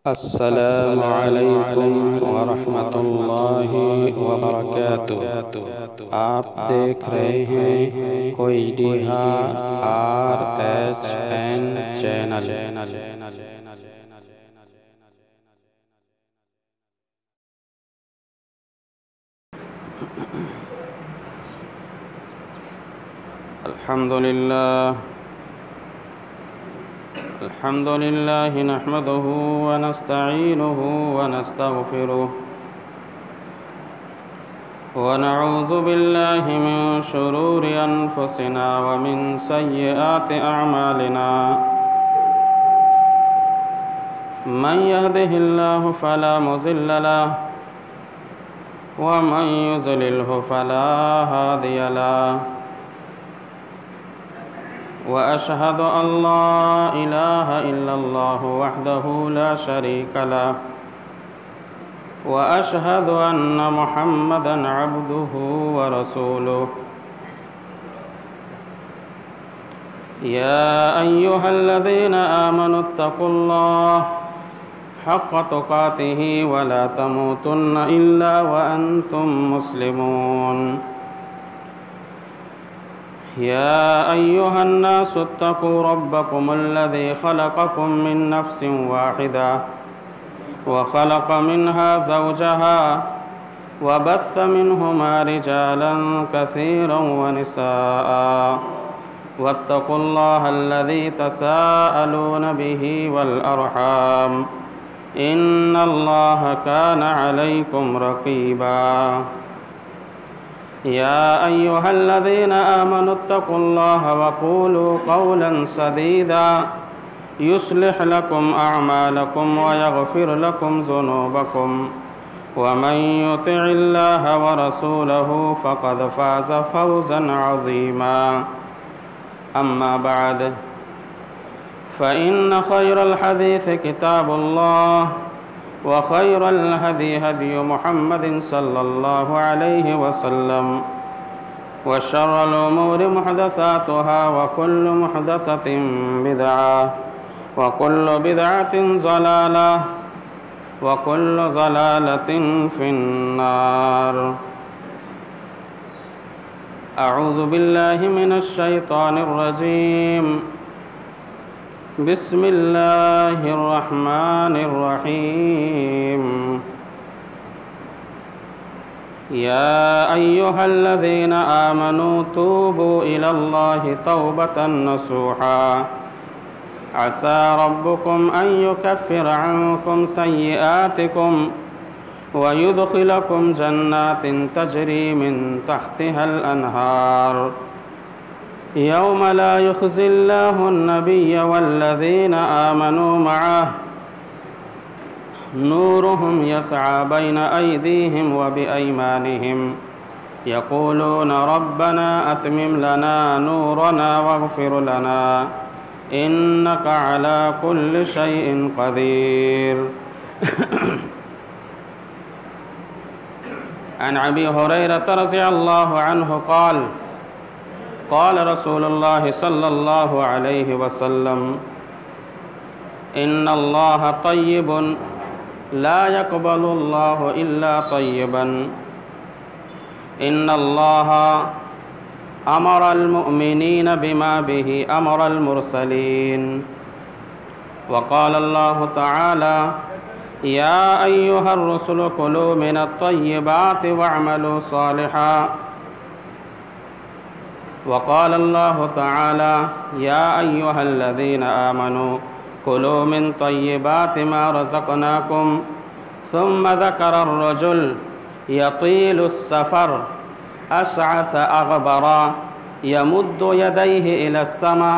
अस्सलामु अलैकुम वरहमतुल्लाहि वबरकातुह। आप देख रहे हैं कोइडिहा RHN चैनल। अल्हम्दुलिल्लाह नहमदुहु व नस्तईनुहु व नस्तगफिरुह व नऊज़ु बिल्लाहि मिन शुरूरि अनफुसिना व मिन सय्यिआति अअमालिना। मन यहदिहिल्लाहु फला मुज़िल्ल लहु व मन युज़लिल्हु फला हादिय लहु। व अशहदु अल्ला इलाहा इल्लल्लाहु वहदहु ला शरीका लहु व अशहदु अन्न मुहम्मदन अब्दुहु व रसूलुहु। या अय्युहल्लज़ीना आमनुत्तक़ुल्लाह हक़्क़ तुक़ातिहि व ला तमूतुन्न इल्ला व अंतुम मुस्लिमून। या अय्युहन्नासुत्तक़ू रब्बकुमुल्लज़ी ख़लक़कुम मिन नफ़्सिन वाहिदा व ख़लक़ मिन्हा ज़ौजहा व बस्स मिन्हुमा रिजालन कसीरन व निसाअ वत्तक़ुल्लाहल्लज़ी तसाअलून बिही वल अर्हाम इन्नल्लाहा कान अलैकुम रक़ीबा। या अय्युहल्लज़ीना आमनुत्तक़ुल्लाहा व क़ूलू क़ौलन सदीदा युस्लिह लकुम अअमालकुम व यग़फ़िर लकुम ज़ुनूबकुम व मन युतिइल्लाह व रसूलहु फ़क़द फ़ाज़ फ़ौज़न अज़ीमा। अम्मा बअद फ़इन्न ख़ैरल हदीस किताबुल्लाह व ख़ैरल हदी हदी मुहम्मदिन सल्लल्लाहु अलैहि वसल्लम व शर्रल उमूरि मुहदसातुहा व कुल्लु मुहदसतिन बिदअह व कुल्लु बिदअतिन ज़लालह व कुल्लु ज़लालतिन फ़िन्नार। अऊज़ु बिल्लाहि मिनश शैतानिर रजीम। बिस्मिल्लाहिर रहमानिर रहीम। या अय्युहल्लज़ीना आमनू तूबू इलल्लाहि तौबतन नसूहा असा रब्बुकुम अन युकफ्फिर अन्कुम सय्यिआतिकुम व युदखिलकुम जन्नातिन तजरी मिन तहतिहल अनहार यौम ला युख़ज़िल्लाहु अन्नबिय्य वल्लज़ीना आमनू मअह नूरुहुम यसआ बैन अयदीहिम व बिअयमानिहिम यक़ूलूना रब्बना अतमिम लना नूरना वग़फ़िर लना इन्नका अला कुल्लि शैइन क़दीर। अन अबी हुरैरता रज़ियल्लाहु अन्हु क़ाल क़ाल रसूलुल्लाह सल्लल्लाहु अलैहि वसल्लम इन्नल्लाह तय्यिबुन ला यक़बलुल्लाहु इल्ला तय्यिबन इन्नल्लाह अमरल मुअमिनीना बिमा बिही अमरल मुरसलीन व क़ाल अल्लाहु तआला या अय्युहर रुसुलु कुलू मिनत तय्यिबाति वअमलू सालिहा व क़ाल अल्लाहु तआला या अय्युहल्लज़ीना आमनू कुलू मिन तय्यिबाति मा रज़क़नाकुम सुम्मा ज़करर रजुल यतीलुस सफ़र अशअस अग़बरा यमुद्दु यदैहि इलस समा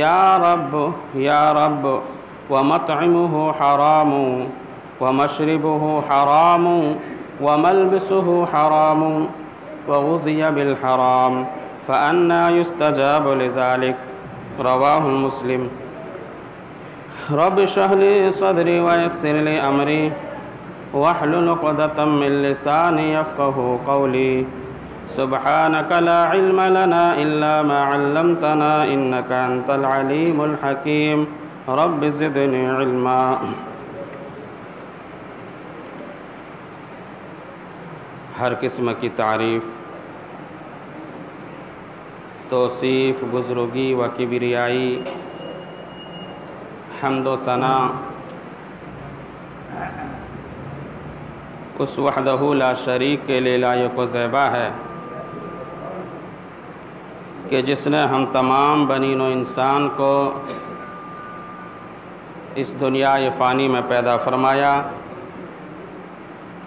या रब्ब व मतअमुहु हरामु व मशरबुहु हरामु व मलबसुहु हरामु व गुज़िय बिल हराम फ़अन्ना युस्तजाबु लिज़ालिक। रवाहु मुस्लिम। रब्बि इश्रह ली सदरी व यस्सिर ली अमरी वहलुल उक़दतम मिन लिसानी यफ़क़हू क़ौली। सुब्हानक ला इल्म लना इल्ला मा अल्लमतना इन्नका अंतल अलीमुल हकीम। रब्बि ज़िदनी इल्मा। हर किस्म की तारीफ़, तौसीफ़, बुज़ुर्गी व किबरियाई, हम्द व सना उस वहदहू ला शरीक के लिए लायक व ज़ैबा है कि जिसने हम तमाम बनीन व इंसान को इस दुनिया फ़ानी में पैदा फरमाया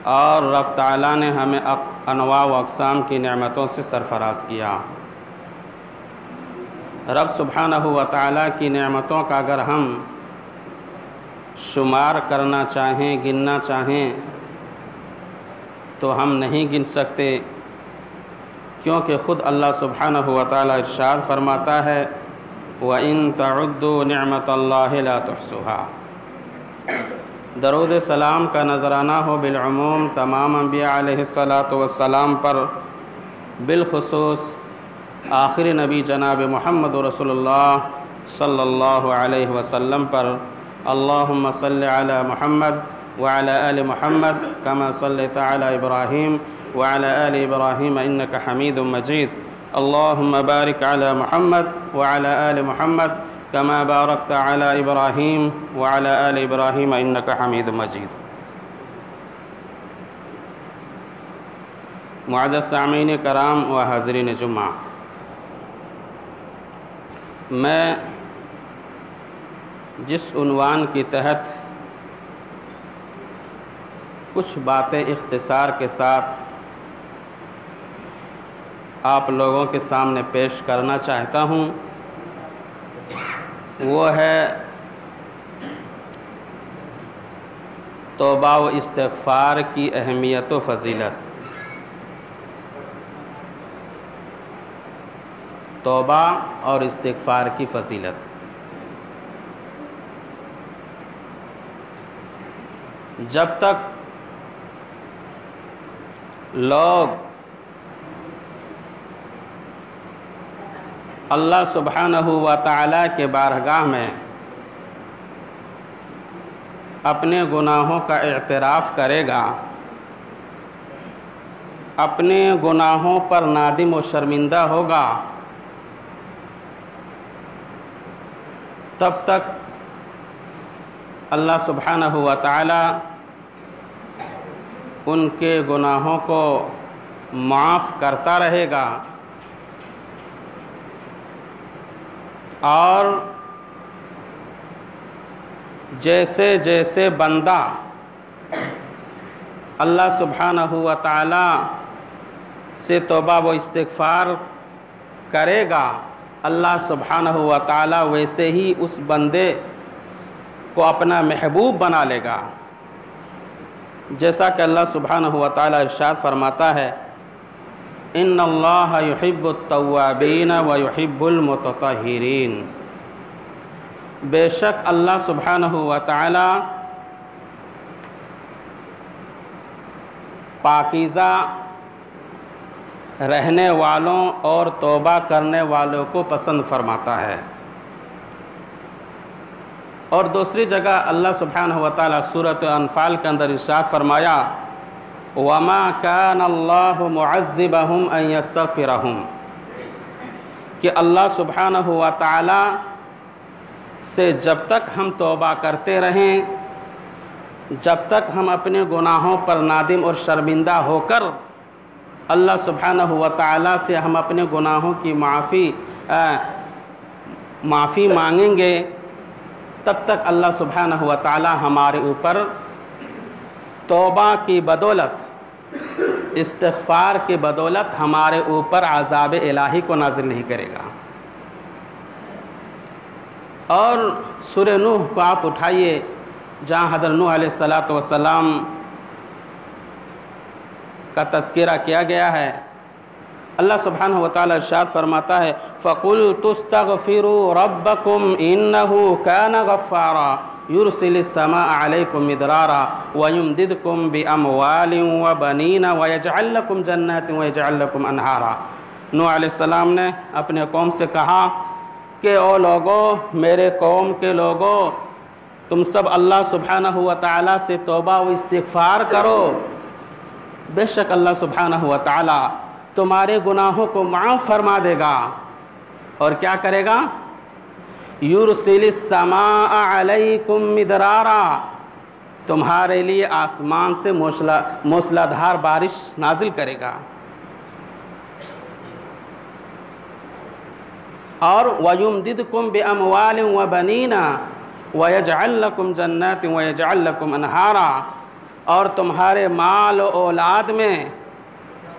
और रब ताला ने हमें अनवा व अक़साम की नेमतों से सरफराज किया। रब सुब्हानहू व तआला की नेमतों का अगर हम शुमार करना चाहें, गिनना चाहें तो हम नहीं गिन सकते, क्योंकि ख़ुद अल्लाह सुब्हानहू व तआला इरशाद फरमाता है व इन तउद्दू निअमतल्लाहि ला तुहसूहा। दरूद सलाम का नज़राना हो बिलअमूम तमाम अंबिया अलैहिस्सलातु वस्सलाम पर, बिलखुसूस आखिरी नबी जनाब मुहम्मद रसूलुल्लाह सल्लल्लाहु अलैहि वसल्लम पर। अल्लाहुम्मा सल्लि अला मुहम्मद व अला आलि मुहम्मद कमा सल्लैता अला इब्राहीम व अला आलि इब्राहीम इन्नका हमीदुम मजीद। अल्लाहुम्मा बारिक अला मुहम्मद व अला आलि मुहम्मद कमा बारकता अला इब्राहीम व अला आलि इब्राहीम इन्नका हमीदुम मजीद। मुअज़्ज़ज़ सामीन कराम व हाज़रीन जुम्मा, मैं जिस उन्वान के तहत कुछ बातें इख्तिसार के साथ आप लोगों के सामने पेश करना चाहता हूँ, वो है तौबा व इस्तिग़फ़ार की अहमियत व फ़ज़ीलत। तौबा और इस्तिग़फ़ार की फ़ज़ीलत। जब तक लोग अल्लाह सुब्हानहू व तआला के बारगाह में अपने गुनाहों का इत्तराफ़ करेगा, अपने गुनाहों पर नादिम व शर्मिंदा होगा, तब तक अल्लाह सुब्हानहू व तआला उनके गुनाहों को माफ़ करता रहेगा और जैसे जैसे बंदा अल्लाह सुब्हानहू व तआला से तौबा व इस्तिग़फ़ार करेगा, अल्लाह सुब्हानहू व तआला वैसे ही उस बंदे को अपना महबूब बना लेगा। जैसा कि अल्लाह सुब्हानहू व तआला इरशाद फरमाता है इन्नल्लाह युहिब्बुत तव्वाबीन व युहिब्बुल मुतत्तहिरीन। बेशक अल्लाह सुब्हानहू व तआला पाकीज़ा रहने वालों और तौबा करने वालों को पसंद फरमाता है। और दूसरी जगह अल्लाह सुब्हानहू व तआला सूरत अनफ़ाल के अंदर इरशाद फरमाया वमा कान अल्लाहु मुअज़्ज़िबहुम अन यस्तग़फ़िरहुम, कि अल्लाह सुब्हानहू व तआला से जब तक हम तौबा करते रहें, जब तक हम अपने गुनाहों पर नादिम और शर्मिंदा होकर अल्लाह सुब्हानहू व तआला से हम अपने गुनाहों की माफ़ी मांगेंगे, तब तक अल्लाह सुब्हानहू व तआला हमारे ऊपर तौबा की बदौलत, इस्तिग़फ़ार की बदौलत हमारे ऊपर अज़ाब इलाही को नाज़िल नहीं करेगा। और सूरह नूह को आप उठाइए, जहाँ हज़रत नूह अलैहिस्सलातु वस्सलाम का तज़किरा किया गया है। अल्लाह सुब्हानहू व तआला इरशाद फरमाता है फ़क़ुल्तुस्तग़फ़िरू रब्बकुम इन्नहू कान गफ़्फ़ारा युरसिलिस समाअ अलैकुम मिदरारा व युमदिदकुम बिअमवालिन व बनीना व यजअल लकुम जन्नातिन व यजअल लकुम अनहारा। नूह अलैहिस्सलाम ने अपने कौम से कहा कि ओ लोगों, मेरे कौम के लोगों, तुम सब अल्लाह सुब्हानहू व तआला से तौबा व इस्तिग़फ़ार करो। बेशक अल्लाह सुब्हानहु व तआला तुम्हारे गुनाहों को माफ़ फरमा देगा। और क्या करेगा? युरसिलिस समाअ अलैकुम मिदरारा, तुम्हारे लिए आसमान से मूसलाधार बारिश नाजिल करेगा। और वयुमदिदकुम बिअमवालिन व बनीना वयजअल लकुम जन्नातिन वयजअल लकुम अनहारा, और तुम्हारे माल और औलाद में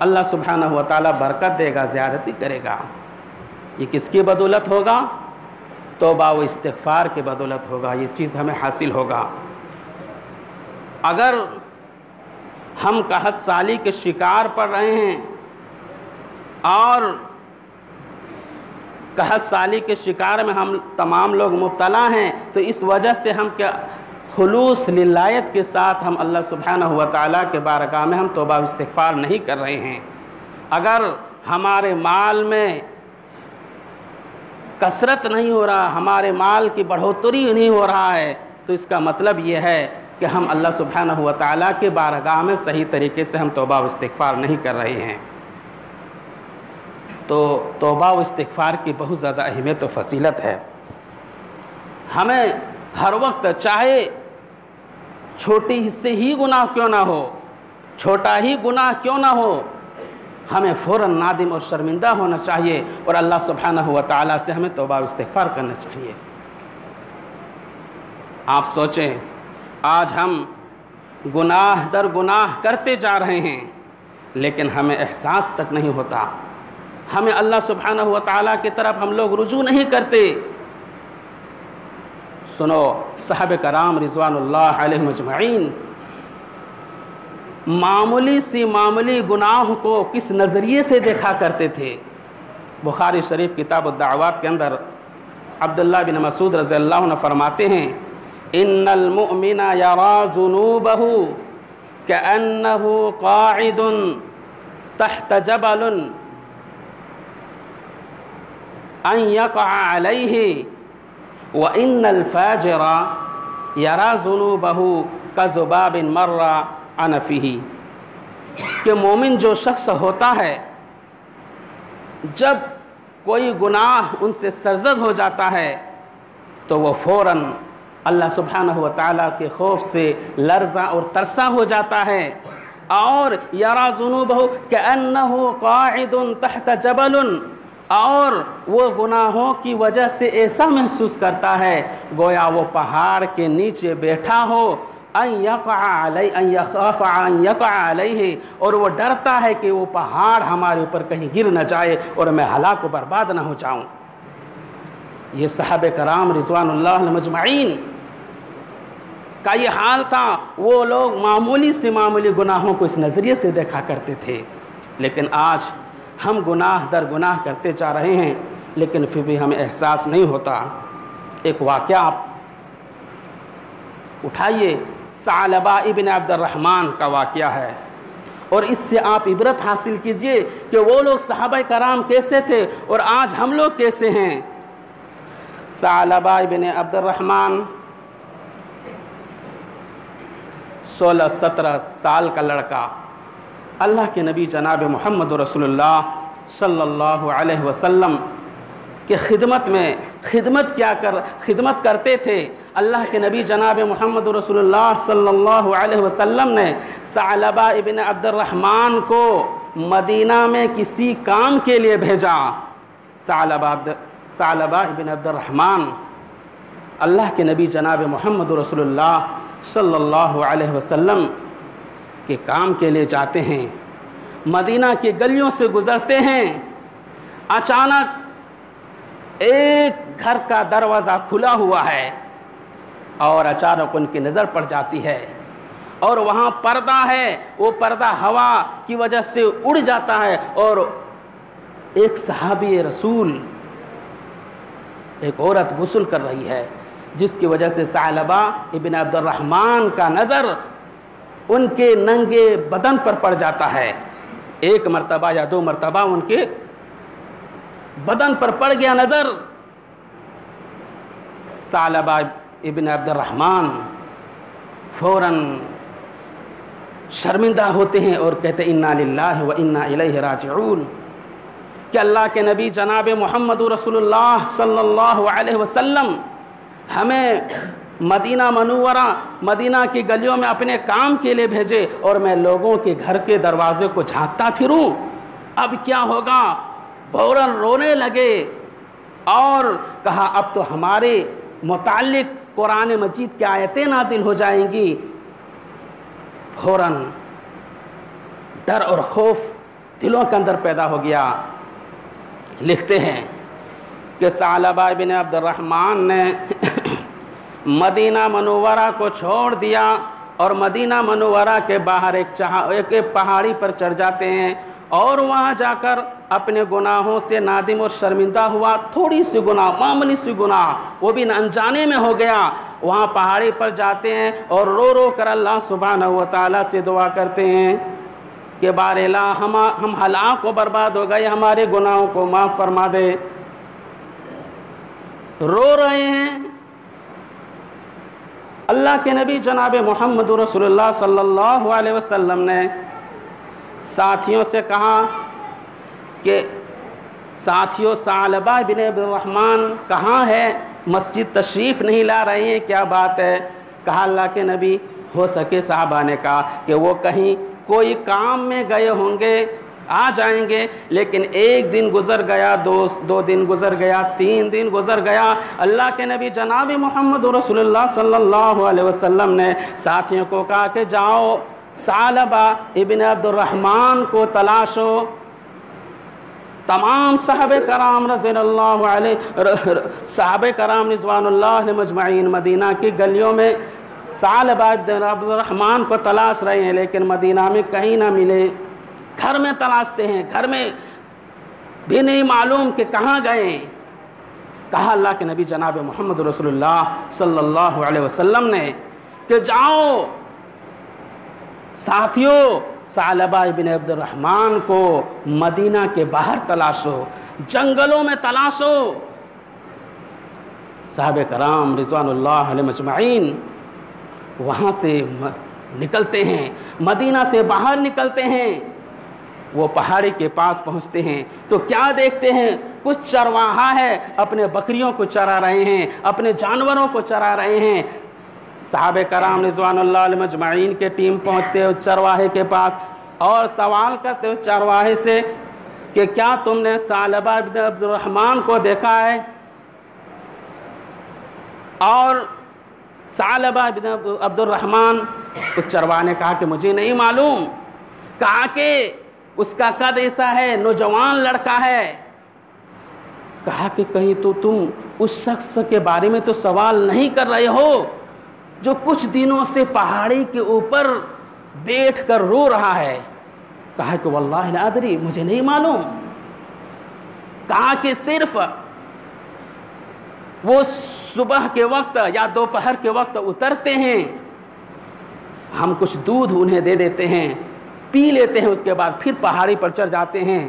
अल्लाह सुब्हानहु व तआला बरकत देगा, ज़्यादती करेगा। ये किसकी बदौलत होगा? तौबा व इस्तिग़फ़ार के बदौलत होगा। ये चीज़ हमें हासिल होगा। अगर हम कहत साली के शिकार पड़ रहे हैं और कहत साली के शिकार में हम तमाम लोग मुब्तला हैं, तो इस वजह से हम क्या खुलूस लिल्लायत के साथ हम अल्लाह सुब्हानहु व तआला के बारगाह में हम तौबा व इस्तिग़फ़ार नहीं कर रहे हैं। अगर हमारे माल में कसरत नहीं हो रहा, हमारे माल की बढ़ोतरी नहीं हो रहा है, तो इसका मतलब ये है कि हम अल्लाह सुब्हानहु व तआला के बारगाह में सही तरीके से हम तौबा व इस्तिग़फ़ार नहीं कर रहे हैं। तो तौबा व इस्तिग़फ़ार की बहुत ज़्यादा अहमियत व फ़सीलत है। हमें हर वक्त, चाहे छोटी हिस्से ही गुनाह क्यों ना हो, छोटा ही गुनाह क्यों ना हो, हमें फ़ौरन नादिम और शर्मिंदा होना चाहिए और अल्लाह सुब्हानहु व तआला से हमें तौबा व इस्तिग़फ़ार करना चाहिए। आप सोचें, आज हम गुनाह दर गुनाह करते जा रहे हैं, लेकिन हमें एहसास तक नहीं होता। हमें अल्लाह सुब्हानहु व तआला की तरफ हम लोग रुजू नहीं करते। सुनो, सहाबे कराम रिज़वानुल्लाह अलैहिम अजमईन मामूली सी मामूली गुनाह को किस नज़रिए से देखा करते थे। बुखारी शरीफ किताब उद्दावात के अंदर अब्दुल्लाह बिन मसूद रज़ियल्लाहु अन्हु फरमाते हैं, इन्नल मुअमिना यरा ज़ुनूबहु कअन्नहु क़ाइदुन तहत जबलन अन यक़अ अलैहि व इन्नल फ़ाजिरा यरा ज़ुनूबहु कज़ुबाबिन मर्रा अनफ़िही, कि मोमिन जो शख्स होता है, जब कोई गुनाह उनसे सरज़द हो जाता है तो वो फ़ौरन अल्लाह सुब्हानहु व तआला के खौफ से लर्ज़ा और तरसा हो जाता है। और यरा ज़ुनूबहु कअन्नहु क़ाइदुन तहत जबलन, और वो गुनाहों की वजह से ऐसा महसूस करता है गोया वो पहाड़ के नीचे बैठा हो। अन यख़ाफ़ अन यक़अ अलैहि, और वो डरता है कि वो पहाड़ हमारे ऊपर कहीं गिर न जाए और मैं हलाक व बर्बाद न हो जाऊं। ये सहाबे कराम रिज़वानुल्लाह अलैहिम अजमईन का ये हाल था। वो लोग मामूली से मामूली गुनाहों को इस नज़रिए से देखा करते थे, लेकिन आज हम गुनाह दर गुनाह करते जा रहे हैं, लेकिन फिर भी हमें एहसास नहीं होता। एक वाक़या आप उठाइए, सालबा इब्न अब्दुर्रहमान का वाक़या है, और इससे आप इबरत हासिल कीजिए कि वो लोग सहाबा कराम कैसे थे और आज हम लोग कैसे हैं। सालबा इब्न अब्दुर्रहमान 16-17 साल का लड़का अल्लाह के नबी जनाब मोहम्मद रसूलुल्लाह सल्लल्लाहु अलैहि वसल्लम के खिदमत करते थे। अल्लाह के नबी जनाब मोहम्मद रसूलुल्लाह सल्लल्लाहु अलैहि वसल्लम ने सालबा इब्न अब्दुर्रहमान को मदीना में किसी काम के लिए भेजा। सालबा इब्न अब्दुर्रहमान अल्लाह के नबी जनाब मोहम्मद रसूलुल्लाह सल्लल्लाहु अलैहि वसल्लम के काम के लिए जाते हैं, मदीना की गलियों से गुज़रते हैं। अचानक एक घर का दरवाज़ा खुला हुआ है और अचानक उनकी नज़र पड़ जाती है और वहाँ पर्दा है। वो पर्दा हवा की वजह से उड़ जाता है और एक सहाबी रसूल, एक औरत गुस्ल कर रही है, जिसकी वजह से सालबा इब्न अब्दुर्रहमान का नज़र उनके नंगे बदन पर पड़ जाता है। एक मरतबा या 2 मरतबा उनके बदन पर पड़ गया नज़र। सालबा इब्न अब्दुर्रहमान फ़ौरन शर्मिंदा होते हैं और कहते इन्ना लिल्लाहि व इन्ना इलैहि राजिऊन कि अल्लाह के नबी जनाब मोहम्मद रसूलुल्लाह सल्लल्लाहु अलैहि वसल्लम हमें मदीना मनव्वरा, मदीना की गलियों में अपने काम के लिए भेजे और मैं लोगों के घर के दरवाजे को झांकता फिरूं। अब क्या होगा? फौरन रोने लगे और कहा अब तो हमारे मुताल्लिक कुरान मजीद की आयतें नाजिल हो जाएंगी। फौरन डर और खौफ दिलों के अंदर पैदा हो गया। लिखते हैं कि सालबा बिन अब्दुर्रहमान ने मदीना मनव्वरा को छोड़ दिया और मदीना मनव्वरा के बाहर एक पहाड़ी पर चढ़ जाते हैं और वहाँ जाकर अपने गुनाहों से नादिम और शर्मिंदा हुआ। थोड़ी सी गुनाह, मामूली सी गुनाह, वो भी अनजाने में हो गया। वहाँ पहाड़ी पर जाते हैं और रो रो कर अल्लाह सुब्हानहू व तआला से दुआ करते हैं कि बारेला हम हलाक व बर्बाद हो गए, हमारे गुनाहों को माफ़ फरमा दे। रो रहे हैं। अल्लाह के नबी जनाब मोहम्मद रसूलुल्लाह सल्लल्लाहु अलैहि वसल्लम ने साथियों से कहा कि साथियों सालबा बिन अब्दुर्रहमान कहाँ है? मस्जिद तशरीफ़ नहीं ला रहे हैं, क्या बात है? कहा अल्लाह के नबी हो सके साहबा ने कहा कि वो कहीं कोई काम में गए होंगे, आ जाएंगे। लेकिन एक दिन गुज़र गया, दो दिन गुज़र गया, 3 दिन गुज़र गया। अल्लाह के नबी जनाब मोहम्मद रसूलुल्लाह सल्लल्लाहु अलैहि वसल्लम ने साथियों को कहा कि जाओ सालबा इब्न अब्दुर्रहमान को तलाशो। तमाम साहबे कराम रज़ियल्लाहु अलैहि साहबे कराम रिज़वानुल्लाह मजमईन मदीना की गलियों में सालबा इब्न अब्दुर्रहमान को तलाश रहे हैं, लेकिन मदीना में कहीं ना मिले। घर में तलाशते हैं, घर में भी नहीं मालूम कि कहाँ गए। कहा अल्लाह के नबी जनाब मोहम्मद रसूलुल्लाह सल्लल्लाहु अलैहि वसल्लम ने कि जाओ साथियों सालबा इब्न अब्दुर्रहमान को मदीना के बाहर तलाशो, जंगलों में तलाशो। साहबे कराम रिज़वानुल्लाह अलैहिम अजमईन वहाँ से निकलते हैं, मदीना से बाहर निकलते हैं। वो पहाड़ी के पास पहुँचते हैं तो क्या देखते हैं? कुछ चरवाहा है, अपने बकरियों को चरा रहे हैं, अपने जानवरों को चरा रहे हैं। साहबे कराम रिज़वानुल्लाह अलैहिम अजमईन के टीम पहुँचते हैं उस चरवाहे के पास और सवाल करते उस चरवाहे से कि क्या तुमने सालबा इब्न अब्दुर्रहमान को देखा है? और सालबा इब्न अब्दुर्रहमान, उस चरवाहे ने कहा कि मुझे नहीं मालूम। कहा कि उसका कद ऐसा है, नौजवान लड़का है। कहा कि कहीं तो तुम उस शख्स के बारे में तो सवाल नहीं कर रहे हो जो कुछ दिनों से पहाड़ी के ऊपर बैठकर रो रहा है? कहा कि वल्लाहि ला अदरी, मुझे नहीं मालूम। कहा कि सिर्फ वो सुबह के वक्त या दोपहर के वक्त उतरते हैं, हम कुछ दूध उन्हें दे देते हैं, पी लेते हैं, उसके बाद फिर पहाड़ी पर चढ़ जाते हैं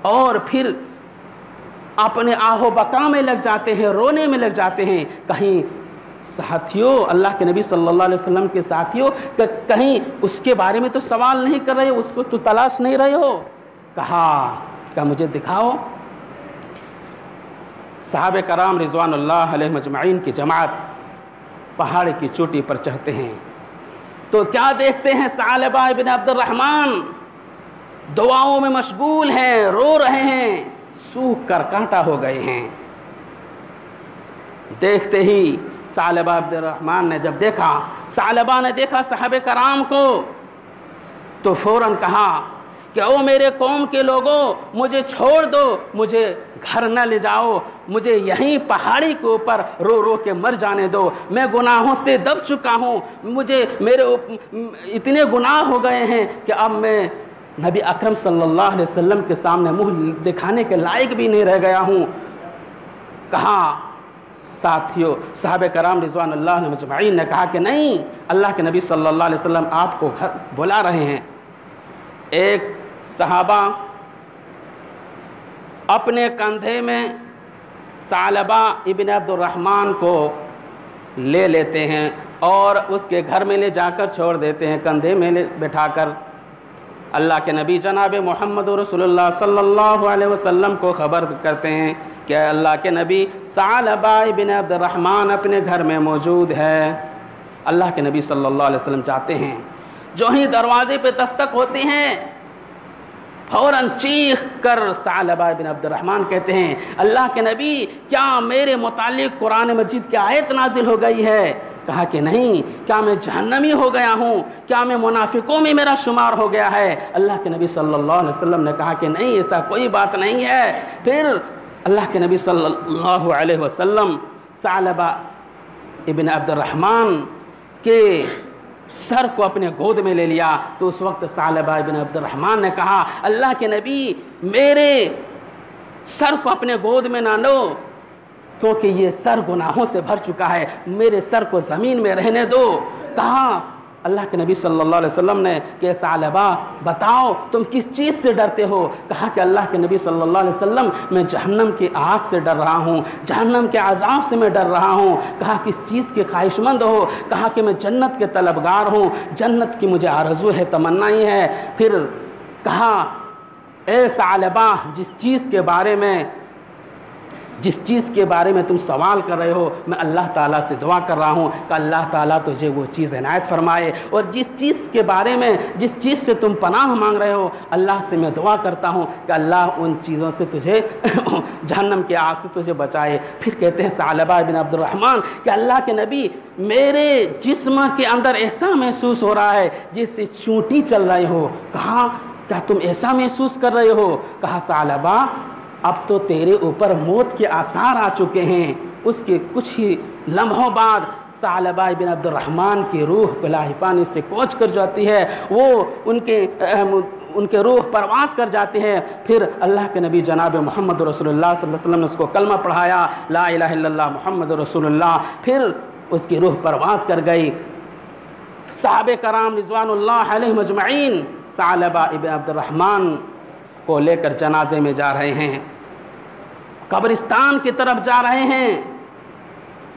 और फिर अपने आहो बका में लग जाते हैं, रोने में लग जाते हैं। कहीं साथियों, अल्लाह के नबी सल्लल्लाहु अलैहि वसल्लम के साथियों, कहीं उसके बारे में तो सवाल नहीं कर रहे हो, उसको तो तलाश नहीं रहे हो? कहा मुझे दिखाओ। साहबे कराम रिज़वानुल्लाह अलैहिम अजमईन की जमात पहाड़ की चोटी पर चढ़ते हैं तो क्या देखते हैं? सालबा इब्न अब्दुर्रहमान दुआओं में मशगूल हैं, रो रहे हैं, सूख कर कांटा हो गए हैं। देखते ही सालबा अब्दुर्रहमान ने जब देखा, सालबा ने देखा साहबे कराम को तो फ़ौरन कहा कि ओ मेरे कौम के लोगों, मुझे छोड़ दो, मुझे घर न ले जाओ, मुझे यहीं पहाड़ी के ऊपर रो रो के मर जाने दो। मैं गुनाहों से दब चुका हूँ, मेरे इतने गुनाह हो गए हैं कि अब मैं नबी अकरम सल्लल्लाहु अलैहि वसल्लम के सामने मुँह दिखाने के लायक भी नहीं रह गया हूँ। कहा साथियों, साहबे कराम रिज़वानुल्लाह अलैहिम अजमईन ने कहा कि नहीं, अल्लाह के नबी सल्लल्लाहु अलैहि वसल्लम आपको घर बुला रहे हैं। एक सहाबा अपने कंधे में सालबा इब्न अब्दुर्रहमान को ले लेते हैं और उसके घर में ले जाकर छोड़ देते हैं, कंधे में ले बैठाकर। अल्लाह के नबी जनाब मोहम्मद रसूलुल्लाह सल्लल्लाहु अलैहि वसल्लम को ख़बर करते हैं कि अल्लाह के नबी सालबा इब्न अब्दुर्रहमान अपने घर में मौजूद है। अल्लाह के नबी सल्लल्लाहु अलैहि वसल्लम जाते हैं, जो ही दरवाज़े पे दस्तक होती हैं फ़ौरन चीख कर सालबा इब्न अब्दुर्रहमान कहते हैं, अल्लाह के नबी क्या मेरे मुतालिक कुरान मजीद की आयत नाजिल हो गई है? कहा कि नहीं। क्या मैं जहन्नमी हो गया हूँ? क्या मैं मुनाफिकों में मेरा शुमार हो गया है? अल्लाह के नबी सल्लल्लाहु अलैहि वसल्लम ने कहा कि नहीं, ऐसा कोई बात नहीं है। फिर अल्लाह के नबी सल्लल्लाहु अलैहि वसल्लम सालबा इब्न अब्दुर्रहमान के सर को अपने गोद में ले लिया। तो उस वक्त सालबा इब्न अब्दुर्रहमान ने कहा, अल्लाह के नबी मेरे सर को अपने गोद में ना लो, क्योंकि ये सर गुनाहों से भर चुका है, मेरे सर को ज़मीन में रहने दो। कहा अल्लाह के नबी सल्लल्लाहु अलैहि वसल्लम ने कि सालबा बताओ तुम किस चीज़ से डरते हो? कहा कि अल्लाह के नबी सल्लल्लाहु अलैहि वसल्लम मैं जहन्नम की आग से डर रहा हूँ, जहन्नम के अज़ाब से मैं डर रहा हूँ। कहा किस चीज़ के ख्वाहिशमंद हो? कहा कि मैं जन्नत के तलबगार हूँ, जन्नत की मुझे आरज़ू है, तमन्नाई है। फिर कहा ए सालबा जिस चीज़ के बारे में तुम सवाल कर रहे हो, मैं अल्लाह ताला से दुआ कर रहा हूँ कि अल्लाह ताला तुझे वो चीज़ इनायत फरमाए, और जिस चीज़ के बारे में जिस चीज़ से तुम पनाह मांग रहे हो, अल्लाह से मैं दुआ करता हूँ कि अल्लाह उन चीज़ों से तुझे जहन्नम की आग से तुझे बचाए। फिर कहते हैं सालबा बिन अब्दुर्रहमान कि अल्लाह के नबी मेरे जिस्म के अंदर ऐसा महसूस हो रहा है जैसे चूंटी चल रही हो। कहा क्या तुम ऐसा महसूस कर रहे हो? कहा सालबा अब तो तेरे ऊपर मौत के आसार आ चुके हैं। उसके कुछ ही लम्हों बाद सालबा बिन अब्दुर्रहमान की रूह बिलाही पानी से कोच कर जाती है, वो उनके रूह परवास कर जाते हैं। फिर अल्लाह के नबी जनाब मोहम्मद रसूलुल्लाह सल्लल्लाहु अलैहि वसल्लम ने उसको कलमा पढ़ाया, ला इलाहा इल्लल्लाह मोहम्मद रसूलुल्लाह। फिर उसकी रूह परवास कर गई। सहाबे कराम रिज़वानुल्लाह अलैहिम अजमईन सालबा इब्न अब्दुर्रहमान को लेकर जनाजे में जा रहे हैं, कब्रिस्तान की तरफ जा रहे हैं,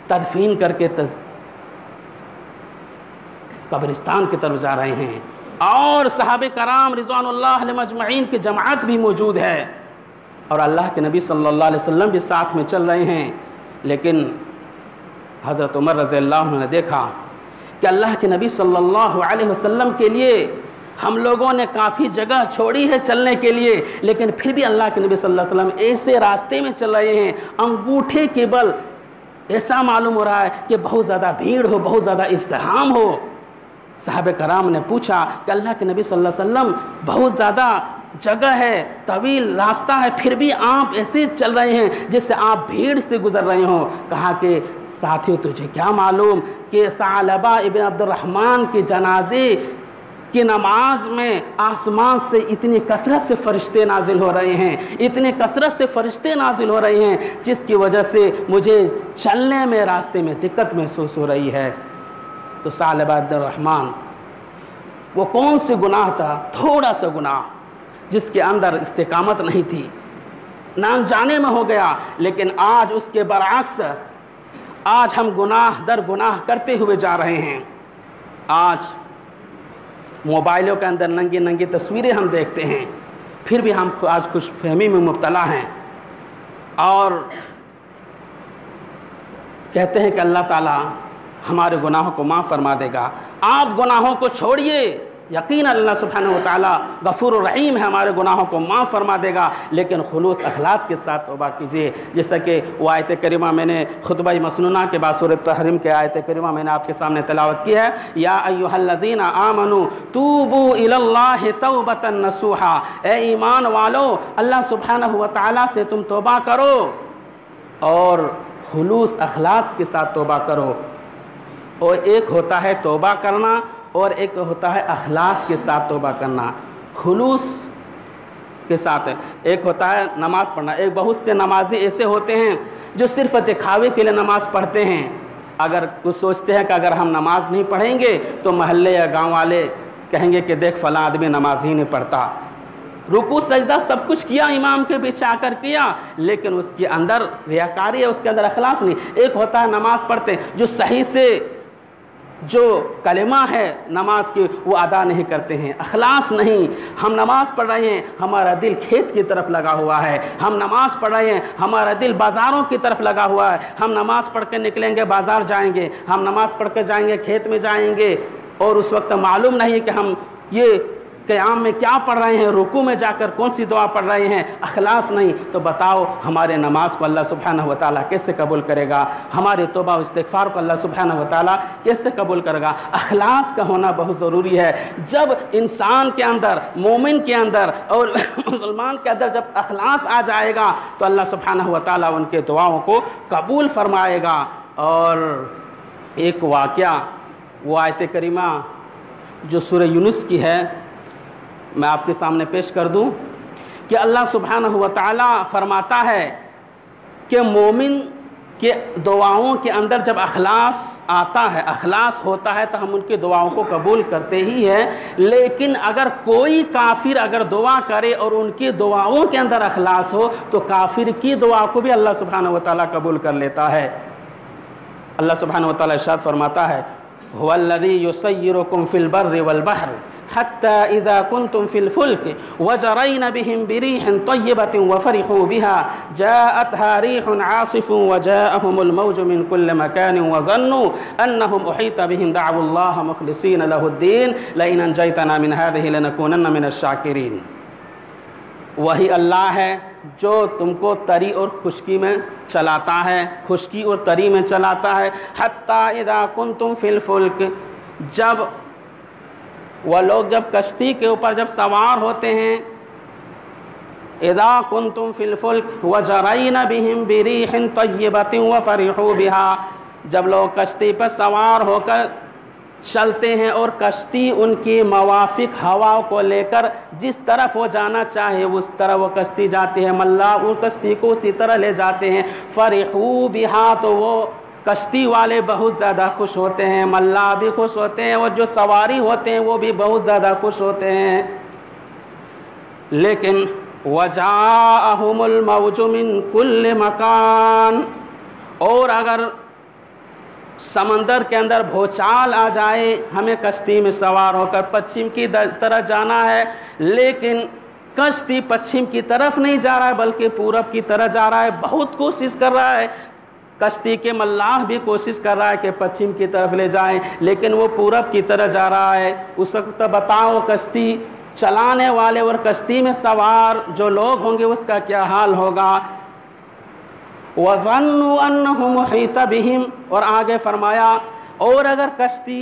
तदफीन करके कब्रिस्तान की तरफ जा रहे हैं। और सहाबे कराम रिज़वानुल्लाह अलैहिम अजमईन की जमात भी मौजूद है और अल्लाह के नबी सल्लल्लाहु अलैहि वसल्लम भी साथ में चल रहे हैं। लेकिन हज़रत उमर रज़ियल्लाहु अन्हु ने देखा कि अल्लाह के नबी सल्लल्लाहु अलैहि वसल्लम के लिए हम लोगों ने काफ़ी जगह छोड़ी है चलने के लिए, लेकिन फिर भी अल्लाह के नबी सल्लल्लाहु अलैहि वसल्लम ऐसे रास्ते में चल रहे हैं, अंगूठे के बल ऐसा मालूम हो रहा है कि बहुत ज़्यादा भीड़ हो, बहुत ज़्यादा इज़्तिहाम हो। साहबे कराम ने पूछा कि अल्लाह के नबी सल्लल्लाहु अलैहि वसल्लम बहुत ज़्यादा जगह है, तवील रास्ता है, फिर भी आप ऐसे चल रहे हैं जैसे आप भीड़ से गुज़र रहे हो। कहा कि साथियों तुझे क्या मालूम कि सालबा इब्न अब्दुर्रहमान के जनाजे कि नमाज में आसमान से इतनी कसरत से फ़रिश्ते नाजिल हो रहे हैं, इतने कसरत से फ़रिश्ते नाजिल हो रहे हैं, जिसकी वजह से मुझे चलने में रास्ते में दिक्कत महसूस हो रही है। तो सालबा अब्दुर्रहमान वो कौन से गुनाह था? थोड़ा सा गुनाह जिसके अंदर इस्तिकामत नहीं थी, ना जाने में हो गया। लेकिन आज उसके बरअक्स आज हम गुनाह दर गुनाह करते हुए जा रहे हैं। आज मोबाइलों के अंदर नंगी नंगी तस्वीरें हम देखते हैं, फिर भी हम आज खुशफहमी में मुब्तला हैं और कहते हैं कि अल्लाह ताला हमारे गुनाहों को माफ़ फरमा देगा। आप गुनाहों को छोड़िए, यकीन अल्लाह सुब्हानहू व तआला गफ़ूर रहीम है, हमारे गुनाहों को माफ़ फरमा देगा, लेकिन खुलूस अखलाक के साथ तौबा कीजिए। जैसा कि वो आयत करीमा मैंने खुतबा मसनूना के बाद सूरह तहरीम के आयत करीमा मैंने आपके सामने तिलावत की है, या अय्युहल्लज़ीना आमनू तूबू इलल्लाहि तौबतन नसूहा, ए ईमान वालो अल्लाह सुब्हानहू व तआला से तुम तौबा करो और खुलूस अखलाक के साथ तौबा करो। और एक होता है तौबा करना और एक होता है अखलास के साथ तौबा करना, खुलूस के साथ। एक होता है नमाज़ पढ़ना। एक बहुत से नमाजी ऐसे होते हैं जो सिर्फ दिखावे के लिए नमाज़ पढ़ते हैं। अगर कुछ सोचते हैं कि अगर हम नमाज़ नहीं पढ़ेंगे तो महल्ले या गांव वाले कहेंगे कि देख फला आदमी नमाज ही नहीं पढ़ता। रुकू सजदा सब कुछ किया, इमाम के पीछे आकर किया, लेकिन उसके अंदर रियाकारी है, उसके अंदर अखलास नहीं। एक होता है नमाज़ पढ़ते जो सही से जो कलिमा है नमाज की वो अदा नहीं करते हैं, अखलास नहीं। हम नमाज़ पढ़ रहे हैं, हमारा दिल खेत की तरफ लगा हुआ है। हम नमाज़ पढ़ रहे हैं, हमारा दिल बाज़ारों की तरफ लगा हुआ है। हम नमाज़ पढ़ कर निकलेंगे, बाज़ार जाएंगे, हम नमाज़ पढ़ कर जाएंगे, खेत में जाएंगे, और उस वक्त मालूम नहीं है कि हम ये क़याम में क्या पढ़ रहे हैं, रुकू में जाकर कौन सी दुआ पढ़ रहे हैं, अखलास नहीं। तो बताओ हमारे नमाज को अल्लाह सुब्हानहू व तआला कैसे कबूल करेगा? हमारे तौबा व इस्तिग़फ़ार को अल्लाह सुब्हानहू व तआला कैसे कबूल करेगा? अखलास का होना बहुत ज़रूरी है। जब इंसान के अंदर, मोमिन के अंदर और मुसलमान के अंदर जब अखलास आ जाएगा तो अल्लाह सुब्हानहू व तआला उनके दुआओं को कबूल फरमाएगा। और एक वाक़या, वो आयत करीमा जो सूरह यूनुस की है, मैं आपके सामने पेश कर दूं कि अल्लाह सुब्हानहू व तआला फरमाता है कि मोमिन के दुआओं के अंदर जब अखलास आता है, अखलास होता है, तो हम उनकी दुआओं को कबूल करते ही हैं। लेकिन अगर कोई काफिर अगर दुआ करे और उनकी दुआओं के अंदर अखलास हो तो काफिर की दुआ को भी अल्लाह सुब्हानहू व तआला कबूल कर लेता है। अल्लाह सुब्हानहू व तआला इरशाद फरमाता है, हुवल्लज़ी युसय्यिरुकुम फिल बर्रि वल बहरि हत्ता इज़ा कुंतुम फिल फुल्क वजरैना बिहिम बिरीहिन तय्यबतिन वफरिहू बिहा जाअतहा रीहुन आसिफुन वजाअहुमुल मौजु मिन कुल्लि मकानिन वज़न्नु अन्नहुम उहीता बिहिम दअवुल्लाह मुखलिसीन लहुद्दीन लइन अंजयतना मिन हाज़िहि लनकूनन्ना मिनश शाकिरीन। वही अल्लाह है जो तुमको तरी और खुश्की में चलाता है, खुश्की और तरी में चलाता है। हत्ता इज़ा कुंतुम फिल फुल्क, जब वह लोग जब कश्ती के ऊपर जब सवार होते हैं, इज़ा कुंतुम फिल फुल्क वजरैना बिहिम बिरीहिन तय्यबतिन वफरिहू बिहा, जब लोग कश्ती पर सवार होकर चलते हैं और कश्ती उनकी मवाफिक हवाओं को लेकर जिस तरफ वो जाना चाहे उस तरफ वो कश्ती जाती है, मल्ला उस कश्ती को उसी तरह ले जाते हैं। फरिहू बिहा, तो वो कश्ती वाले बहुत ज़्यादा खुश होते हैं, मल्ला भी खुश होते हैं, और जो सवारी होते हैं वो भी बहुत ज़्यादा खुश होते हैं। लेकिन वजाअहुमुल मौजु मिन कुल्लि मकान, और अगर समंदर के अंदर भूचाल आ जाए, हमें कश्ती में सवार होकर पश्चिम की तरफ जाना है, लेकिन कश्ती पश्चिम की तरफ नहीं जा रहा है बल्कि पूरब की तरफ जा रहा है। बहुत कोशिश कर रहा है, कश्ती के मल्लाह भी कोशिश कर रहा है कि पश्चिम की तरफ ले जाए, लेकिन वो पूरब की तरफ जा रहा है। उस वक्त बताओ कश्ती चलाने वाले और कश्ती में सवार जो लोग होंगे उसका क्या हाल होगा। वज़न्नु अन्नहुम मुहीता बिहिम, और आगे फरमाया, और अगर कश्ती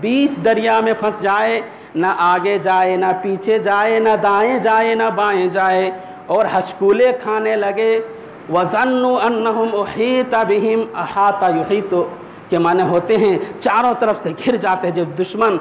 बीच दरिया में फंस जाए, ना आगे जाए ना पीछे जाए, ना दाएं जाए ना बाएं जाए, और हचकूले खाने लगे। वज़न्नु अन्नहुम उहीता बिहिम, अहाता युहीतु के माने होते हैं चारों तरफ से घिर जाते हैं। जब दुश्मन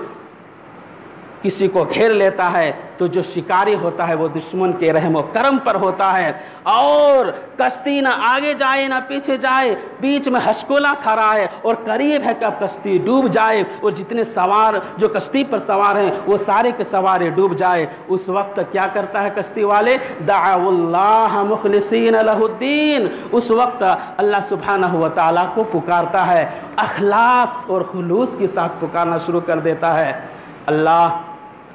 किसी को घेर लेता है तो जो शिकारी होता है वो दुश्मन के रहम और करम पर होता है, और कश्ती ना आगे जाए ना पीछे जाए, बीच में हचकोला खड़ा है और करीब है कि अब कश्ती डूब जाए और जितने सवार जो कश्ती पर सवार हैं वो सारे के सवारे डूब जाए। उस वक्त क्या करता है कश्ती वाले, दअवुल्लाह मुखलिसीन लहुद्दीन, उस वक्त अल्लाह सुब्हानहू व तआला को पुकारता है, अखलास और खुलूस के साथ पुकारना शुरू कर देता है। अल्लाह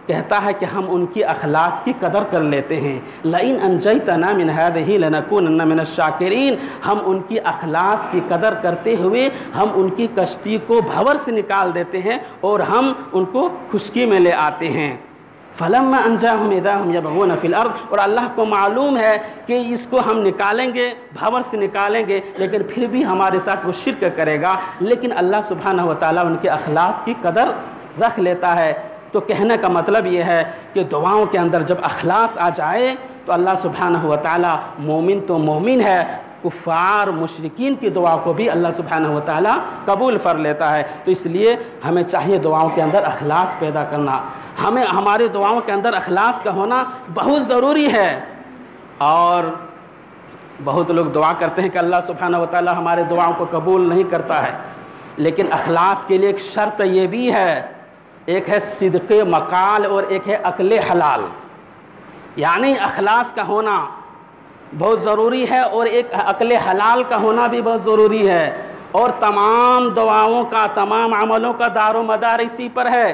कहता है कि हम उनकी अखलास की कदर कर लेते हैं। लइन अंजयतना मिन हाज़िहि लनकूनन्ना मिनश शाकिरीन, हम उनकी अखलास की कदर करते हुए हम उनकी कश्ती को भंवर से निकाल देते हैं और हम उनको खुशकी में ले आते हैं। फलम्मा अंजाहुम इज़ा हुम यबगून फिल अर्द, और अल्लाह को मालूम है कि इसको हम निकालेंगे, भंवर से निकालेंगे, लेकिन फिर भी हमारे साथ वो शिर्क करेगा। लेकिन अल्लाह सुब्हानहू व तआला उनके अखलास की कदर रख लेता है। तो कहने का मतलब ये है कि दुआओं के अंदर जब अखलास आ जाए तो अल्लाह सुब्हानहू व तआला, मोमिन तो मोमिन है, कुफ़ार मुशरिकीन की दुआ को भी अल्लाह सुब्हानहू व तआला कबूल कर लेता है। तो इसलिए हमें चाहिए दुआओं के अंदर अखलास पैदा करना, हमें हमारे दुआओं के अंदर अखलास का होना बहुत ज़रूरी है। और बहुत लोग दुआ करते हैं कि अल्लाह सुब्हानहू व तआला हमारे दुआओं को कबूल नहीं करता है, लेकिन अखलास के लिए एक शर्त ये भी है, एक है सिद्क़े मकाल और एक है अक्ले हलाल, यानी अखलास का होना बहुत ज़रूरी है और एक अक्ले हलाल का होना भी बहुत ज़रूरी है। और तमाम दुआओं का, तमाम अमलों का दारो मदार इसी पर है,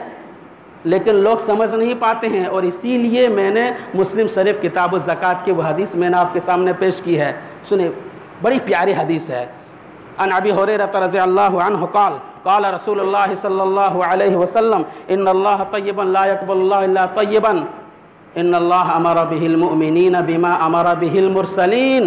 लेकिन लोग समझ नहीं पाते हैं। और इसीलिए मैंने मुस्लिम शरीफ किताब ज़कात की वह हदीस मैंने आपके सामने पेश की है। सुने, बड़ी प्यारी हदीस है। अन अबी हुरैरा रज़ियल्लाहु अन्हु क़ाल क़ाल रसूलुल्लाह सल्लल्लाहु अलैहि वसल्लम इन्नल्लाह तय्यबन ला यक़बलुल्लाहु इल्ला तय्यबन इन्नल्लाह अमरा बिहिल मुअमिनीना बिमा अमरा बिहिल मुरसलीन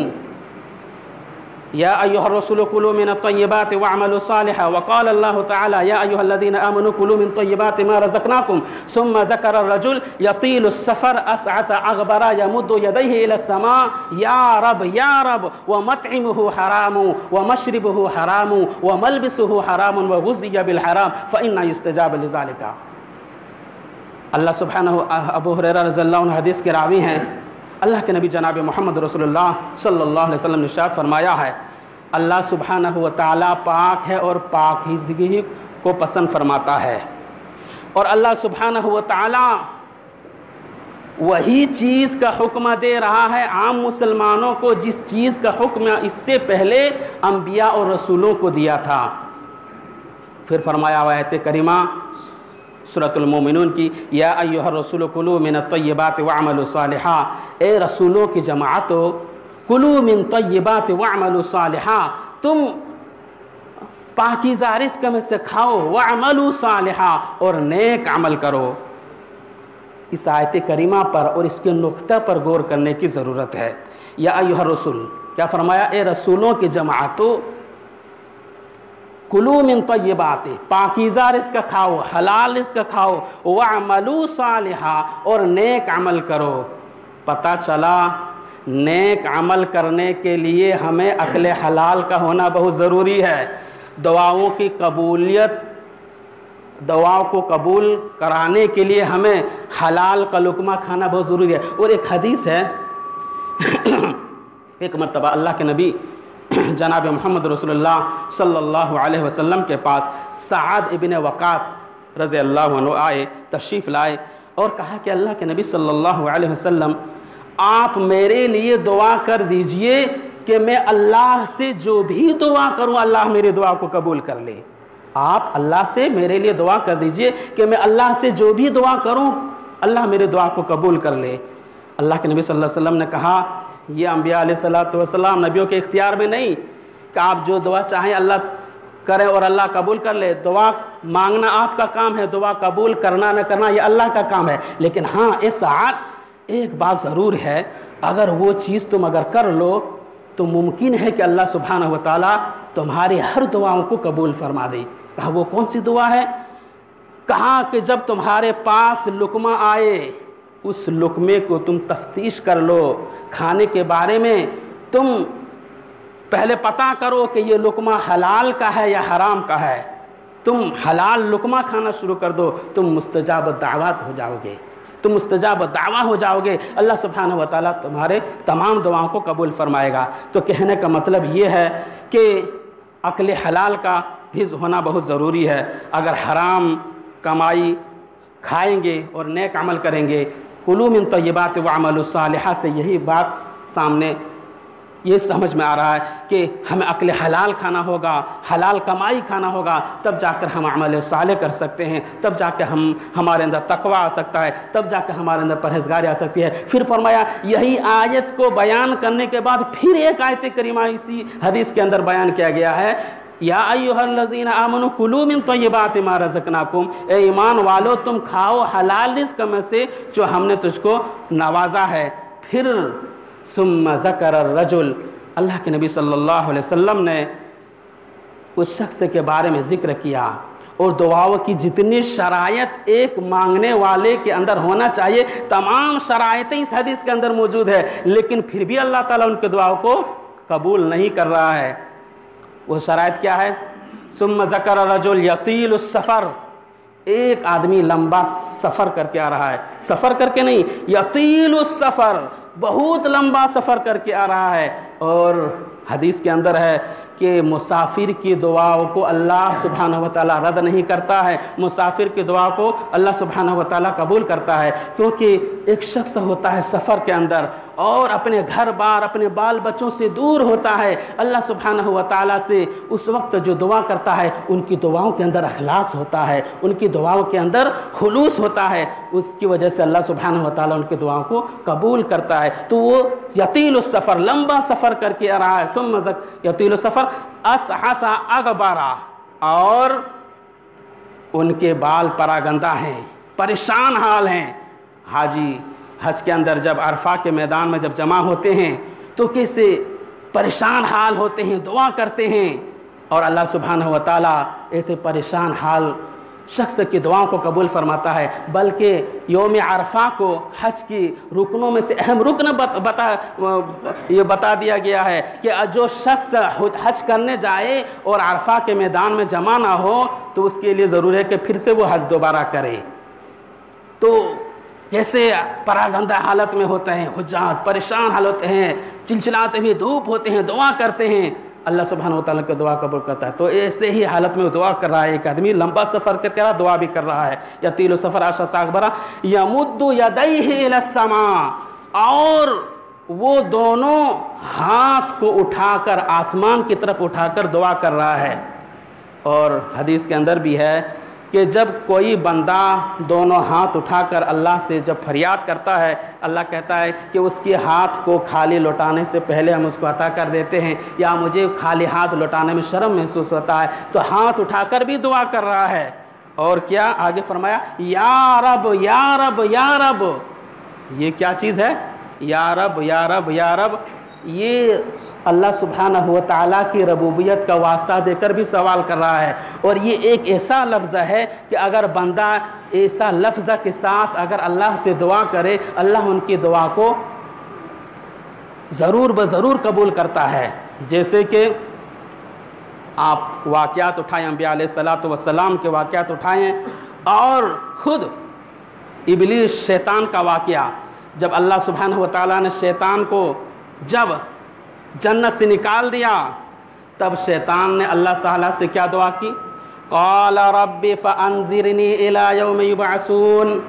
या अय्युहर रसूल कुलू मिन अत-तय्यिबाति वअमलू सालिहा वक़ाल अल्लाहु तआला या अय्युहल्लज़ीना आमनू कुलू मिन तय्यिबाति मा रज़क़नाकुम सुम्मा ज़करा अर्रजुल यतीलु सफ़र असअस अग़बरा यमुद्दु यदैहि इला समा या रब व मतइमुहु हरामु व मशरिबुहु हरामु व मलबिसुहु हरामुन व गुज़िया बिल हराम फ़इन्ना युस्तजाब लिज़ालिका। अल्लाह सुब्हानहु अबू हुरैरा रज़ियल्लाहु अन्हु हदीस के रावी हैं। अल्लाह के नबी जनाब मोहम्मद रसूलुल्लाह सल्लल्लाहु अलैहि वसल्लम ने इरशाद फरमाया है, अल्लाह सुब्हानहु व तआला पाक है और पाकीज़गी को पसंद फरमाता है। और अल्लाह सुब्हानहु व तआला वही चीज़ का हुक्म दे रहा है आम मुसलमानों को जिस चीज़ का हुक्म इससे पहले अम्बिया और रसूलों को दिया था। फिर फरमाया आयत करीमा सूरतुल मोमिनून की, या अय्युहर रसूल कुलू मिन अत-तय्यिबाति वअमलू सालिहा, ए रसूलों की जमाअतो कुलू मिन तय्यिबाति वअमलू सालिहा, तुम पाकीज़ा रिज़्क़ में से खाओ, वअमलू सालिहा, और नेक अमल करो। इस आयत करीमा पर और इसके नुक्ता पर गौर करने की ज़रूरत है। या अय्युहर रसूल, क्या फरमाया, ए रसूलों की जमाअतो कुलू मिन तय्यिबाति, पाकीज़ा रिज़्क़ खाओ, हलाल रिज़्क़ खाओ, वअमलू सालिहा, और नेक अमल करो। पता चला नेक अमल करने के लिए हमें अक्ल हलाल का होना बहुत ज़रूरी है। दुआओं की कबूलियत, दुआओं को कबूल कराने के लिए हमें हलाल का लुक़मा खाना बहुत ज़रूरी है। और एक हदीस है एक मरतबा अल्लाह के नबी जनाब मोहम्मद रसूलुल्लाह सल्लल्लाहु अलैहि वसल्लम के पास साद इब्न वक़ास रज़ियल्लाहु अन्हु आए, तशरीफ़ लाए और कहा कि अल्लाह के नबी सल्लल्लाहु अलैहि वसल्लम, आप मेरे लिए दुआ कर दीजिए कि मैं अल्लाह से जो भी दुआ करूं अल्लाह मेरी दुआ को कबूल कर ले। आप अल्लाह से मेरे लिए दुआ कर दीजिए कि मैं अल्लाह से जो भी दुआ करूं अल्लाह मेरी दुआ को कबूल कर ले। अल्लाह के नबी सल्लल्लाहु अलैहि वसल्लम ने कहा, ये अम्बिया अलैहिस्सलातु वस्सलाम नबियों के इख्तियार में नहीं कि आप जो दुआ चाहें अल्लाह करें और अल्लाह कबूल कर ले। दुआ मांगना आपका काम है, दुआ कबूल करना न करना ये अल्लाह का काम है। लेकिन हाँ, इस साथ एक बात ज़रूर है, अगर वो चीज़ तुम अगर कर लो तो मुमकिन है कि अल्लाह सुब्हानहु व तआला तुम्हारी हर दुआओं को कबूल फरमा दे। कहा वो कौन सी दुआ है? कहा कि जब तुम्हारे पास लुक़मा आए उस लुक़मे को तुम तफ्तीश कर लो, खाने के बारे में तुम पहले पता करो कि ये लुक़मा हलाल का है या हराम का है। तुम हलाल लुक़मा खाना शुरू कर दो, तुम मुस्तजाब दावत हो जाओगे, तुम मुस्तजाब दावा हो जाओगे। अल्लाह सुब्हानहु व तआला तुम्हारे तमाम दुआओं को कबूल फरमाएगा। तो कहने का मतलब ये है कि अक्ल हलाल का भी होना बहुत ज़रूरी है। अगर हराम कमाई खाएंगे और नेक अमल करेंगे, कुलू मिन तय्यिबाति वअमलू सालिहा से यही बात सामने ये समझ में आ रहा है कि हमें अक्ल हलाल खाना होगा, हलाल कमाई खाना होगा, तब जाकर हम अमल साले कर सकते हैं, तब जाकर हमारे अंदर तकवा आ सकता है, तब जाकर हमारे अंदर परहेज़गारी आ सकती है। फिर फरमाया, यही आयत को बयान करने के बाद फिर एक आयत करीमा इसी हदीस के अंदर बयान किया गया है, या अय्युहल्लज़ीना आमनू कुलू मिन तय्यिबाति मा रज़क़नाकुम, ए ईमान वालो तुम खाओ हलाल रिज़्क़ में से जो हमने तुझको नवाजा है। फिर सुम्मा ज़करा रजुल, अल्लाह के नबी सल्लल्लाहु अलैहि वसल्लम ने उस शख्स के बारे में ज़िक्र किया और दुआओं की जितनी शरायत एक मांगने वाले के अंदर होना चाहिए तमाम शरायतें इस हदीस के अंदर मौजूद है, लेकिन फिर भी अल्लाह ताला उनके दुआओं को कबूल नहीं कर रहा है। वो शरायत क्या है? सुम्मा ज़करा रजुल यतीलु सफ़र, एक आदमी लंबा सफ़र करके आ रहा है, सफ़र करके नहीं, यतीलु सफ़र, बहुत लंबा सफ़र करके आ रहा है। और हदीस के अंदर है कि मुसाफिर की दुआओं को अल्लाह सुब्हानहू व तआला रद्द नहीं करता है, मुसाफिर की दुआ को अल्लाह सुब्हानहू व तआला कबूल करता है। क्योंकि एक शख्स होता है सफ़र के अंदर और अपने घर बार अपने बाल बच्चों से दूर होता है, अल्लाह सुब्हानहू व तआला से उस वक्त जो दुआ करता है उनकी दुआओं के अंदर अखलास होता है, उनकी दुआओं के अंदर खुलूस होता है, उसकी वजह से अल्लाह सुब्हानहू व तआला उनकी दुआओं को कबूल करता है। तो वो यतील सफ़र, लंबा सफ़र करके आ रहा है, सुम्मा यतील सफ़र असहसा अगबरा, और उनके बाल परागंदा हैं, परेशान हाल हैं। हाजी हज के अंदर जब अरफा के मैदान में जब जमा होते हैं तो कैसे परेशान हाल होते हैं, दुआ करते हैं, और अल्लाह सुब्हानहू व तआला ऐसे परेशान हाल शख्स की दुआओं को कबूल फरमाता है। बल्कि योम अरफा को हज की रुकनों में से अहम रुकन बता दिया गया है कि जो शख्स हज करने जाए और अरफा के मैदान में जमा ना हो तो उसके लिए ज़रूरी है कि फिर से वो हज दोबारा करे। तो जैसे परागंदा हालत में होते हैं हुज्जाज, परेशान हालत हैं, चिलचिलाते हुए धूप होते हैं, दुआ करते हैं, अल्लाह सुब्हानहू व तआला की दुआ कबूल करता है। तो ऐसे ही हालत में दुआ कर रहा है एक आदमी, लंबा सफ़र करके रहा, दुआ भी कर रहा है। यतील सफ़र असहसा अगबरा यमुद्दु यदैहि इला समा, और वो दोनों हाथ को उठाकर आसमान की तरफ उठाकर दुआ कर रहा है। और हदीस के अंदर भी है कि जब कोई बंदा दोनों हाथ उठाकर अल्लाह से जब फरियाद करता है, अल्लाह कहता है कि उसके हाथ को खाली लौटाने से पहले हम उसको अता कर देते हैं, या मुझे खाली हाथ लौटाने में शर्म महसूस होता है। तो हाथ उठाकर भी दुआ कर रहा है। और क्या आगे फरमाया, या रब या रब या रब, ये क्या चीज़ है, या रब या रब या रब, ये अल्लाह सुब्हानहू व तआला की रबूबियत का वास्ता देकर भी सवाल कर रहा है। और ये एक ऐसा लफ्ज़ है कि अगर बंदा ऐसा लफ्ज़ के साथ अगर अल्लाह से दुआ करे, अल्लाह उनकी दुआ को ज़रूर ब-ज़रूर कबूल करता है। जैसे कि आप वाक़यात उठाएँ, अंबिया अलैहिस्सलातु वस्सलाम के वाक़यात उठाएँ, और ख़ुद इब्लीस शैतान का वाक़या, जब अल्लाह सुब्हानहू व तआला ने शैतान को जब जन्नत से निकाल दिया, तब शैतान ने अल्लाह ताला से क्या दुआ की, क़ाल रब्बि फ़अन्ज़िरनी इला यौमि युबअसून,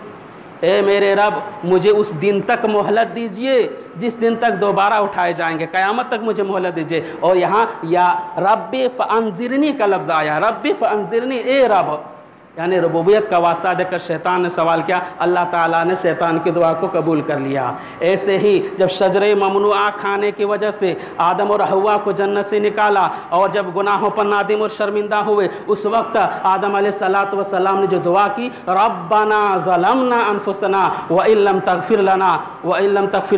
ए मेरे रब मुझे उस दिन तक मोहलत दीजिए जिस दिन तक दोबारा उठाए जाएंगे, क़यामत तक मुझे मोहलत दीजिए। और यहाँ या रब्बि फ़अन्ज़िरनी का लफ्ज़ आया, रब्बि फ़अन्ज़िरनी, ए रब, यानी रबूबियत का वास्ता देकर शैतान ने सवाल किया, अल्लाह ताला ने शैतान की दुआ को कबूल कर लिया। ऐसे ही जब शजरे ममनुआ खाने की वजह से आदम और हव्वा को जन्नत से निकाला और जब गुनाहों पर नादिम और शर्मिंदा हुए, उस वक्त आदम अलैहिस्सलातु वस्सलाम ने जो दुआ की, रब्बना ज़लमना अनफुसना व इल्लम तग़फिर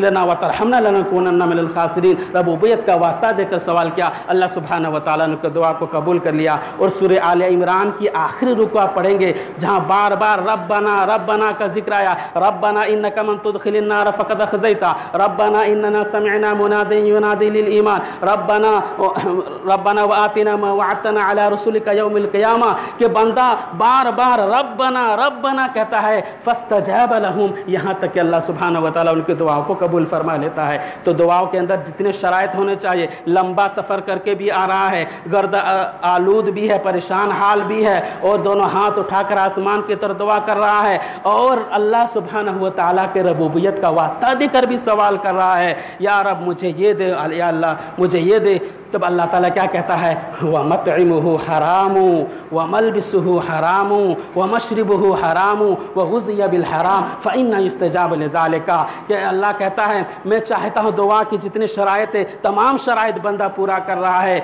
लना व तरहमना लनकुनन्ना मिनल खासिरीन, रबूबियत का वास्ता देकर सवाल किया, अल्लाह सुब्हानहू व तआला ने दुआ को कबूल कर लिया। और सूरह आले इमरान की आखिरी रुकू पढ़ेंगे जहाँ बार बार रब्बना रब्बना का जिक्र आया, रब्बना इन्नका मन तुदखिलिन नार फ़क़द ख़ज़ैता, रब्बना इन्नना समिअना मुनादिन युनादी लिल ईमान, रब्बना व आतिना मा वअदतना अला रसूलिका यौमिल क़ियामा, के बंदा बार बार रब्बना रब्बना कहता है, फ़स्तजाब लहुम, यहाँ तक कि अल्लाह सुब्हानहू व तआला उनकी दुआओं को कबूल फरमा लेता है। तो दुआओं के अंदर जितने शराइत होने चाहिए, लंबा सफ़र करके भी आ रहा है, गर्द आलूद भी है, परेशान हाल भी है, और दोनों हाथ उठाकर आसमान की तरफ दुआ कर रहा है, और अल्लाह सुब्हानहू व तआला के रबूबियत का वास्ता देकर भी सवाल कर रहा है, या रब मुझे ये दे, या अल्लाह मुझे ये दे। तब अल्लाह ताला क्या कहता है, व मतइमुहु हरामु व मलबिसुहु हरामु व मशरिबुहु हरामु व गुज़िया बिल हराम फ़इन्ना युस्तजाब लिज़ालिका, कि अल्लाह कहता है मैं चाहता हूँ दुआ की जितने शराइत है तमाम शराइत बंदा पूरा कर रहा है,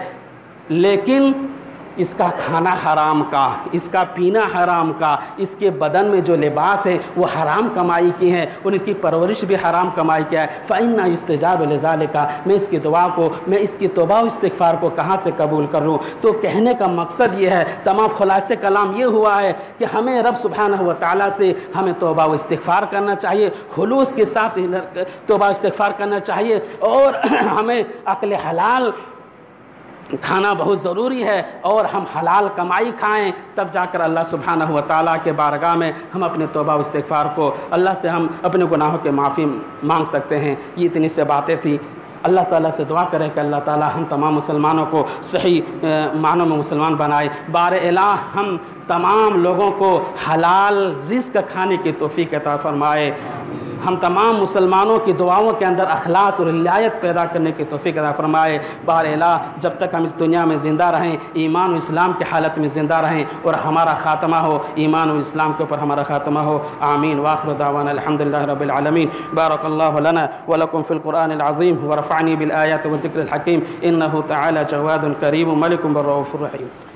लेकिन इसका खाना हराम का, इसका पीना हराम का, इसके बदन में जो लिबास है वो हराम कमाई की है, और इसकी परवरिश भी हराम कमाई की है। फ़इन्ना युस्तजाब लिज़ालिका, मैं इसकी दुआ को, मैं इसकी तौबा और इस्तिग़फ़ार को कहाँ से कबूल करूँ। तो कहने का मकसद ये है, तमाम खुलासे कलाम ये हुआ है कि हमें रब सुब्हानहू व तआला से हमें तौबा व इस्तिग़फ़ार करना चाहिए, खुलूस के साथ तौबा इस्तिग़फ़ार करना चाहिए, और हमें अक्ल हलाल खाना बहुत ज़रूरी है, और हम हलाल कमाई खाएं, तब जाकर अल्लाह सुब्हानहू व तआला के बारगाह में हम अपने तौबा व इस्तिग़फ़ार को, अल्लाह से हम अपने गुनाहों के माफ़ी मांग सकते हैं। ये इतनी से बातें थी। अल्लाह ताला से दुआ करें कि अल्लाह ताला हम तमाम मुसलमानों को सही मानों में मुसलमान बनाए। बार इलाह हम तमाम लोगों को हलाल रिज़्क़ खाने की तौफ़ीक़ अता फ़रमाए। हम तमाम मुसलमानों की दुआओं के अंदर अखलास और रियायत पैदा करने की तौफ़ीक़ अता फ़रमाए। बार इलाह जब तक हम इस दुनिया में ज़िंदा रहें, ईमान और इस्लाम की हालत में ज़िंदा रहें और हमारा ख़ात्मा हो ईमान और इस्लाम के ऊपर हमारा ख़ात्मा हो। आमीन। व आखिरु दावाना अल्हम्दुलिल्लाहि रब्बिल आलमीन। बारकल्लाहु लना व लकुम फ़िल क़ुरआनिल अज़ीम व रफ़अनी बिल आयाति व ज़िक्रिल हकीम। इन्नहु तआला जवादुन करीमुन मलिकुन व रऊफ़ुर रहीम।